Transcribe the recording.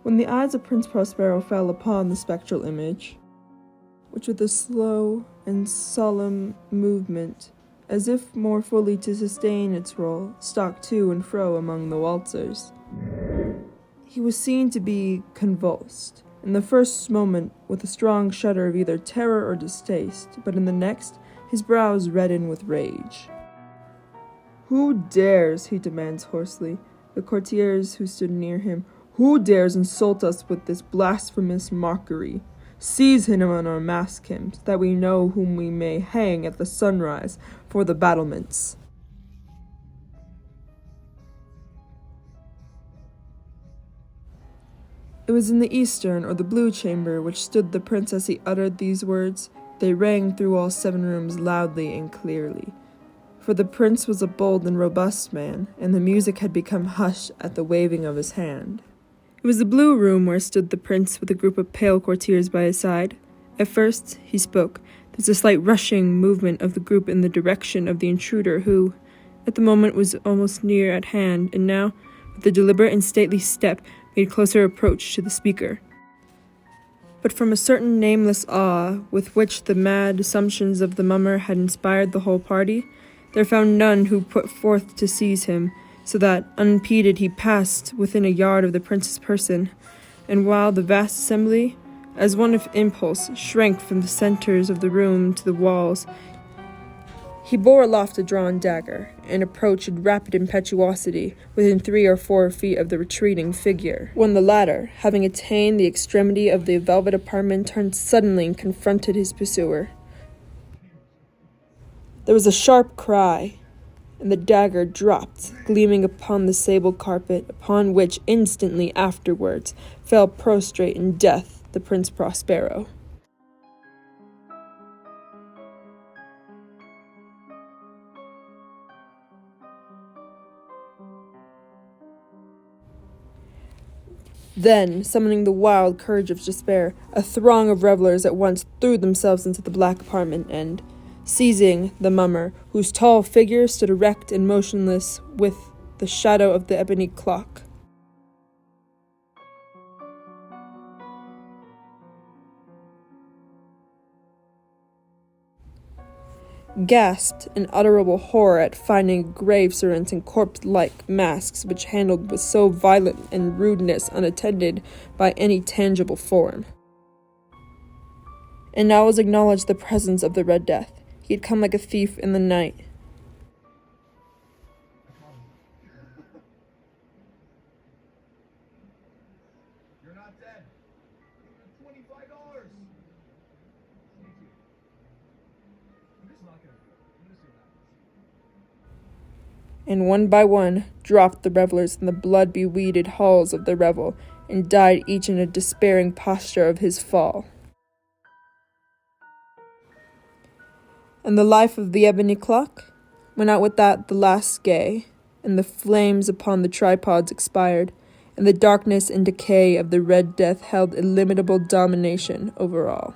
when the eyes of Prince Prospero fell upon the spectral image, which with a slow and solemn movement, as if more fully to sustain its role, stalked to and fro among the waltzers, he was seen to be convulsed, in the first moment with a strong shudder of either terror or distaste, but in the next his brows redden with rage. "Who dares," he demands hoarsely, the courtiers who stood near him, "who dares insult us with this blasphemous mockery? Seize him and unmask him, so that we know whom we may hang at the sunrise for the battlements." It was in the eastern or the blue chamber which stood the prince as he uttered these words. They rang through all 7 rooms loudly and clearly. For the prince was a bold and robust man, and the music had become hushed at the waving of his hand. It was the blue room where stood the prince with a group of pale courtiers by his side. At first he spoke. There was a slight rushing movement of the group in the direction of the intruder who, at the moment, was almost near at hand, and now, with a deliberate and stately step, made closer approach to the speaker. But from a certain nameless awe with which the mad assumptions of the mummer had inspired the whole party, there found none who put forth to seize him, so that, unimpeded, he passed within a yard of the prince's person, and while the vast assembly, as one of impulse, shrank from the centers of the room to the walls, he bore aloft a drawn dagger, and approached with rapid impetuosity within 3 or 4 feet of the retreating figure, when the latter, having attained the extremity of the velvet apartment, turned suddenly and confronted his pursuer. There was a sharp cry, and the dagger dropped, gleaming upon the sable carpet, upon which instantly afterwards fell prostrate in death the Prince Prospero. Then, summoning the wild courage of despair, a throng of revelers at once threw themselves into the black apartment and, seizing the mummer, whose tall figure stood erect and motionless with the shadow of the ebony clock, gasped in unutterable horror at finding grave servants and corpse-like masks which handled with so violent and rudeness unattended by any tangible form. And now was acknowledged the presence of the Red Death. He had come like a thief in the night. You're not dead. $25. And one by one dropped the revelers in the blood-beweeded halls of the revel, and died each in a despairing posture of his fall. And the life of the ebony clock went out with that the last gay, and the flames upon the tripods expired, and the darkness and decay of the Red Death held illimitable domination over all.